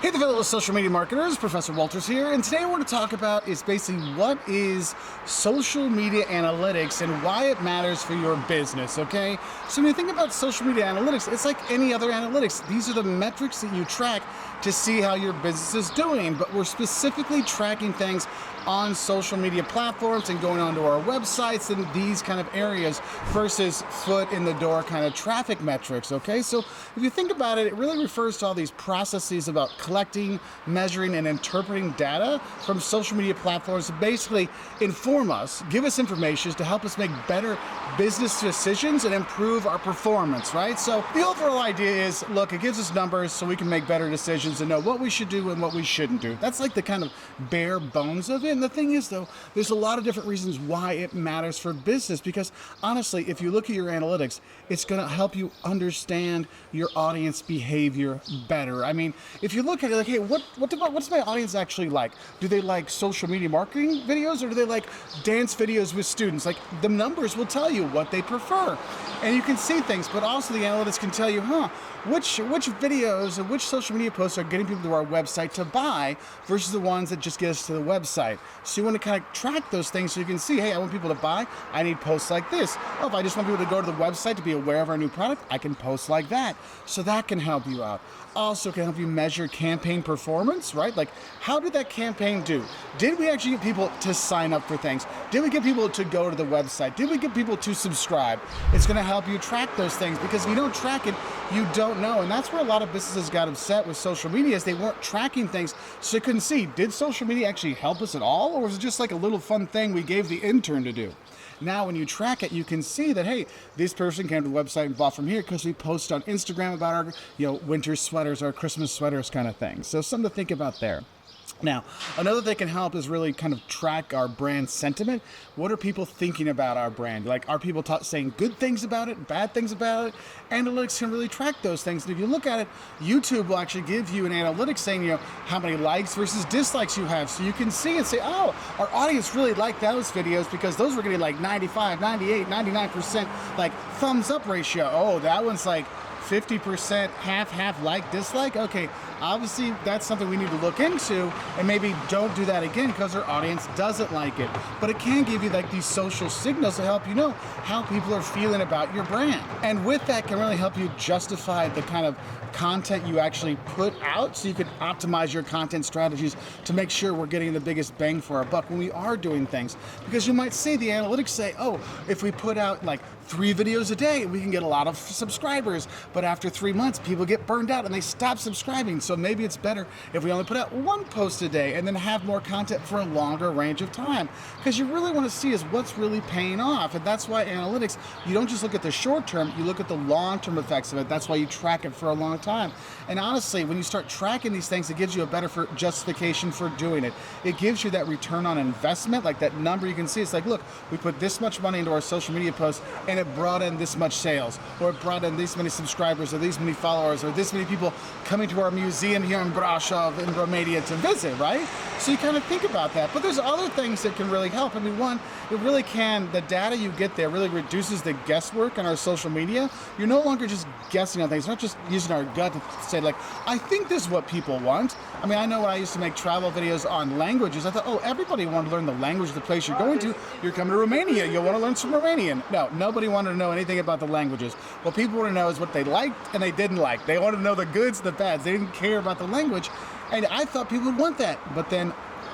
Hey there, fellow social media marketers, Professor Walters here, and today we're going to talk about is basically what is social media analytics and why it matters for your business, okay? So when you think about social media analytics, it's like any other analytics. These are the metrics that you track to see how your business is doing, but we're specifically tracking things on social media platforms and going onto our websites and these kind of areas versus foot in the door kind of traffic metrics, okay? So if you think about it, it really refers to all these processes about collecting, measuring, and interpreting data from social media platforms to basically inform us, give us information to help us make better business decisions and improve our performance, right? So the overall idea is, look, it gives us numbers so we can make better decisions and know what we should do and what we shouldn't do. That's like the kind of bare bones of it. And the thing is, though, there's a lot of different reasons why it matters for business, because honestly, if you look at your analytics, it's going to help you understand your audience behavior better. I mean, if you look at it like, hey, what's my audience actually like? Do they like social media marketing videos, or do they like dance videos with students? Like, the numbers will tell you what they prefer. And you can see things, but also the analytics can tell you, which videos and which social media posts are getting people to our website to buy versus the ones that just get us to the website. So you want to kind of track those things so you can see, hey, I want people to buy, I need posts like this. Oh, if I just want people to go to the website to be aware of our new product, I can post like that. So that can help you out. Also can help you measure campaign performance, right? Like, how did that campaign do? Did we actually get people to sign up for things? Did we get people to go to the website? Did we get people to subscribe? It's going to help you track those things, because if you don't track it, you don't know. And that's where a lot of businesses got upset with social media, is they weren't tracking things, so they couldn't see, did social media actually help us at all, or was it just like a little fun thing we gave the intern to do? Now, when you track it, you can see that, hey, this person came to the website and bought from here because we post on Instagram about our, winter sweaters, our Christmas sweaters kind of thing. So something to think about there. Now, another thing that can help is really kind of track our brand sentiment. What are people thinking about our brand? Like, are people saying good things about it, bad things about it? Analytics can really track those things. And if you look at it, YouTube will actually give you an analytics saying, how many likes versus dislikes you have. So you can see and say, oh, our audience really liked those videos because those were getting like 95, 98, 99% like thumbs up ratio. Oh, that one's like 50% half like dislike. Okay, obviously that's something we need to look into, and maybe don't do that again because our audience doesn't like it. But it can give you like these social signals to help you know how people are feeling about your brand. And with that can really help you justify the kind of content you actually put out, so you can optimize your content strategies to make sure we're getting the biggest bang for our buck when we are doing things. Because you might see the analytics say, oh, if we put out like 3 videos a day, we can get a lot of subscribers. But after 3 months, people get burned out and they stop subscribing. So maybe it's better if we only put out 1 post a day and then have more content for a longer range of time. Because you really want to see is what's really paying off. And that's why analytics, you don't just look at the short term, you look at the long-term effects of it. That's why you track it for a long time. And honestly, when you start tracking these things, it gives you a better justification for doing it. It gives you that return on investment, like that number you can see. It's like, look, we put this much money into our social media posts and it brought in this much sales, or it brought in this many subscribers, or these many followers, or this many people coming to our museum here in Brasov in Romania to visit, right? So you kind of think about that. But there's other things that can really help. I mean, one, it really can, the data you get there really reduces the guesswork on our social media. You're no longer just guessing on things. We're not just using our gut to say, like, I think this is what people want. I mean, I know when I used to make travel videos on languages, I thought, oh, everybody wanted to learn the language of the place you're going to. You're coming to Romania, you'll want to learn some Romanian. No, nobody wanted to know anything about the languages. What people want to know is what they liked and they didn't like. They wanted to know the goods, the bads. They didn't care about the language. And I thought people would want that. But then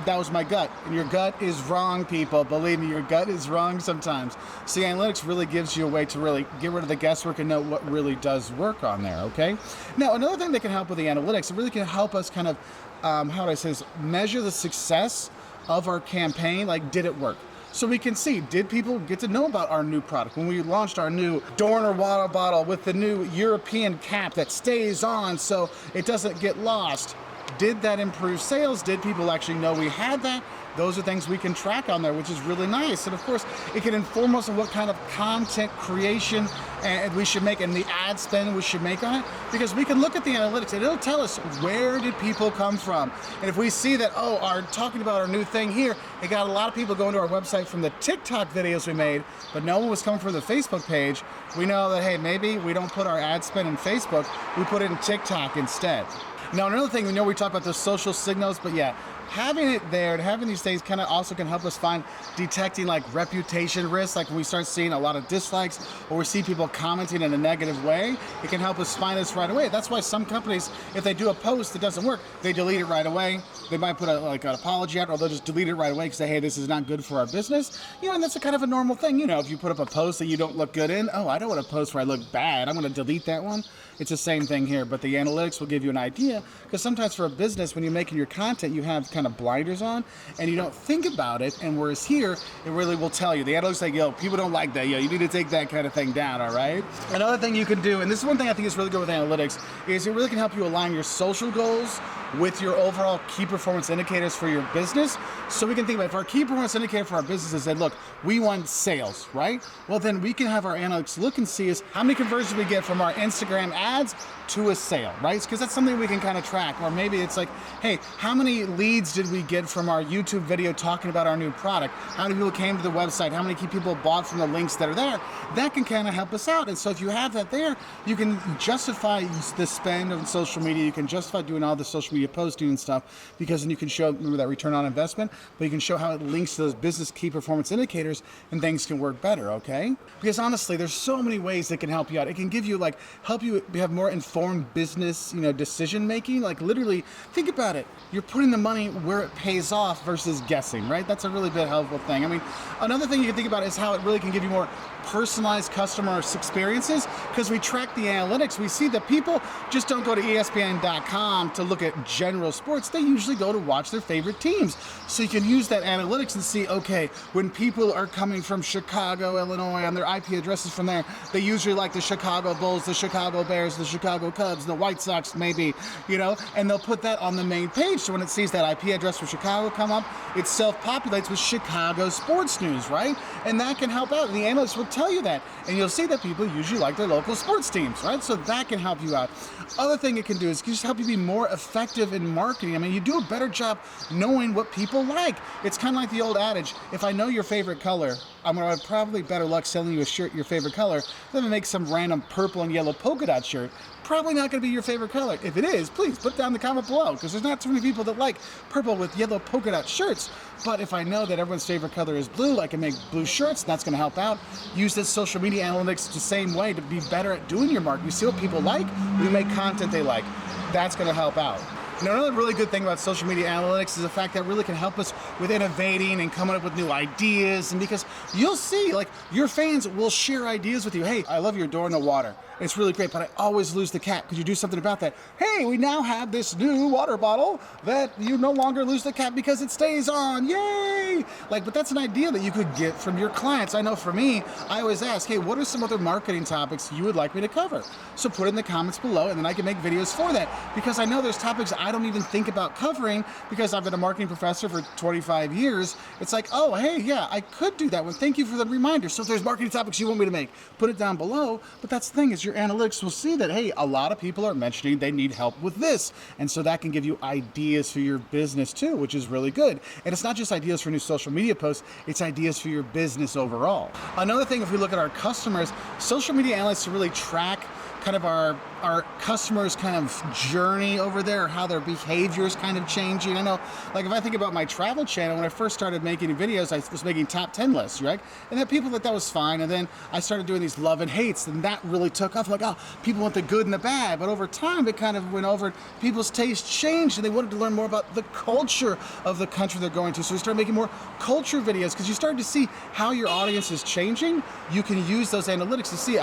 that was my gut. And your gut is wrong, people. Believe me, your gut is wrong sometimes. See, analytics really gives you a way to really get rid of the guesswork and know what really does work on there, okay? Now, another thing that can help with the analytics, it really can help us kind of, how do I say this, measure the success of our campaign. Like, did it work? So we can see, did people get to know about our new product? When we launched our new Dorner water bottle with the new European cap that stays on so it doesn't get lost, did that improve sales? Did people actually know we had that? Those are things we can track on there, which is really nice. And of course, it can inform us on what kind of content creation and we should make and the ad spend we should make on it, because we can look at the analytics and it'll tell us where did people come from. And if we see that, oh, our talking about our new thing here, it got a lot of people going to our website from the TikTok videos we made, but no one was coming from the Facebook page, we know that, hey, maybe we don't put our ad spend in Facebook, we put it in TikTok instead. Now, another thing, we know we talk about those social signals, but yeah, having it there and having these things kind of also can help us find detecting like reputation risks. Like when we start seeing a lot of dislikes or we see people commenting in a negative way, it can help us find this right away. That's why some companies, if they do a post that doesn't work, they delete it right away. They might put an apology out, or they'll just delete it right away because say, hey, this is not good for our business. And that's a kind of a normal thing. If you put up a post that you don't look good in, oh, I don't want to post where I look bad, I'm going to delete that one. It's the same thing here, but the analytics will give you an idea, because sometimes for a business, when you're making your content, you have kind of blinders on and you don't think about it, and whereas here, it really will tell you. The analytics like, yo, people don't like that, yo, you need to take that kind of thing down, all right? Another thing you can do, and this is one thing I think is really good with analytics, is it really can help you align your social goals with your overall key performance indicators for your business. So we can think about, if our key performance indicator for our business is that, look, we want sales, right? Well, then we can have our analytics look and see is how many conversions we get from our Instagram ads to a sale, right? Because that's something we can kind of track. Or maybe it's like, hey, how many leads did we get from our YouTube video talking about our new product? How many people came to the website? How many people bought from the links that are there? That can kind of help us out. And so if you have that there, you can justify the spend on social media. You can justify doing all the social media posting and stuff, because then you can show that return on investment, but you can show how it links to those business key performance indicators, and things can work better, okay? Because honestly, there's so many ways that can help you out. It can give you help you have more informed business, decision making. Like literally, think about it. You're putting the money where it pays off versus guessing, right? That's a really big helpful thing. I mean, another thing you can think about is how it really can give you more personalized customer experiences, because we track the analytics. We see that people just don't go to ESPN.com to look at general sports. They usually go to watch their favorite teams. So you can use that analytics and see, okay, when people are coming from Chicago, Illinois, on their IP addresses from there, they usually like the Chicago Bulls, the Chicago Bears, the Chicago Cubs, the White Sox, maybe, and they'll put that on the main page. So when it sees that IP address for Chicago come up, it self-populates with Chicago sports news, right? And that can help out. And the analysts will tell you that. And you'll see that people usually like their local sports teams, right? So that can help you out. Other thing it can do is just help you be more effective in marketing. I mean, you do a better job knowing what people like. It's kind of like the old adage, if I know your favorite color, I'm going to have probably better luck selling you a shirt your favorite color than to make some random purple and yellow polka dot shirt. Probably not going to be your favorite color. If it is, please put down the comment below, because there's not too many people that like purple with yellow polka dot shirts. But if I know that everyone's favorite color is blue, I can make blue shirts. That's going to help out. Use this social media analytics the same way to be better at doing your marketing. You see what people like, we make content they like. That's going to help out. Now, another really good thing about social media analytics is the fact that it really can help us with innovating and coming up with new ideas. And because you'll see, your fans will share ideas with you. Hey, I love your door in the water. It's really great, but I always lose the cap. Could you do something about that? Hey, we now have this new water bottle that you no longer lose the cap because it stays on. Yay! But that's an idea that you could get from your clients. I know for me, I always ask, hey, what are some other marketing topics you would like me to cover? So put it in the comments below, and then I can make videos for that. Because I know there's topics I don't even think about covering, because I've been a marketing professor for 25 years. It's like, oh, hey, yeah, I could do that one. Thank you for the reminder. So if there's marketing topics you want me to make, put it down below. But that's the thing, is your analytics will see that, hey, a lot of people are mentioning they need help with this. And so that can give you ideas for your business too, which is really good. And it's not just ideas for new social media posts, it's ideas for your business overall. Another thing, if we look at our customers, social media analysts really track kind of our customers' kind of journey over there, how their behavior is kind of changing. I know, if I think about my travel channel, when I first started making videos, I was making top 10 lists, right? And then people thought that was fine. And then I started doing these love and hates, and that really took off. People want the good and the bad. But over time, it kind of went over, people's tastes changed, and they wanted to learn more about the culture of the country they're going to. So we started making more culture videos, because you started to see how your audience is changing. You can use those analytics to see,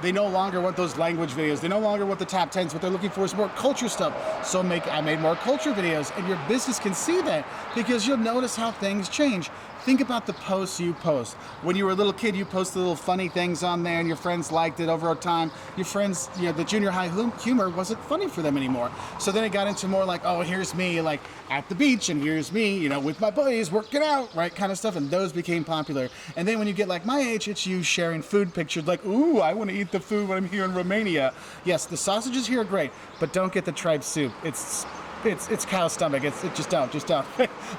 they no longer want those language videos. They no longer want the top 10s. What they're looking for is more culture stuff. So I made more culture videos, and your business can see that, because you'll notice how things change. Think about the posts you post. When you were a little kid, you posted little funny things on there, and your friends liked it. Over time, your friends, the junior high humor wasn't funny for them anymore. So then it got into more oh, here's me at the beach, and here's me, with my buddies working out, right, kind of stuff. And those became popular. And then when you get my age, it's you sharing food pictures, ooh, I want to eat the food when I'm here in Romania. Yes, the sausages here are great, but don't get the tripe soup. It's cow stomach. Just don't.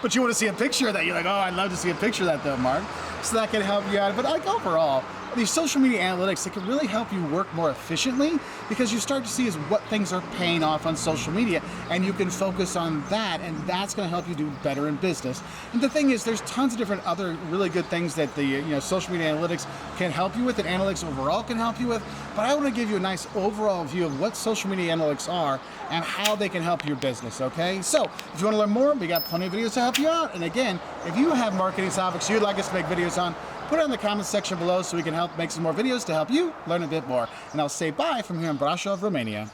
But you want to see a picture of that. You're oh, I'd love to see a picture of that though, Mark. So that can help you out. But overall, these social media analytics that can really help you work more efficiently, because you start to see is what things are paying off on social media, and you can focus on that, and that's going to help you do better in business. And the thing is, there's tons of different other really good things that the social media analytics can help you with, and analytics overall can help you with. But I want to give you a nice overall view of what social media analytics are and how they can help your business. Okay, so if you want to learn more, we got plenty of videos to help you out. And again, if you have marketing topics you'd like us to make videos on, put it in the comments section below so we can help make some more videos to help you learn a bit more. And I'll say bye from here in Brasov, Romania.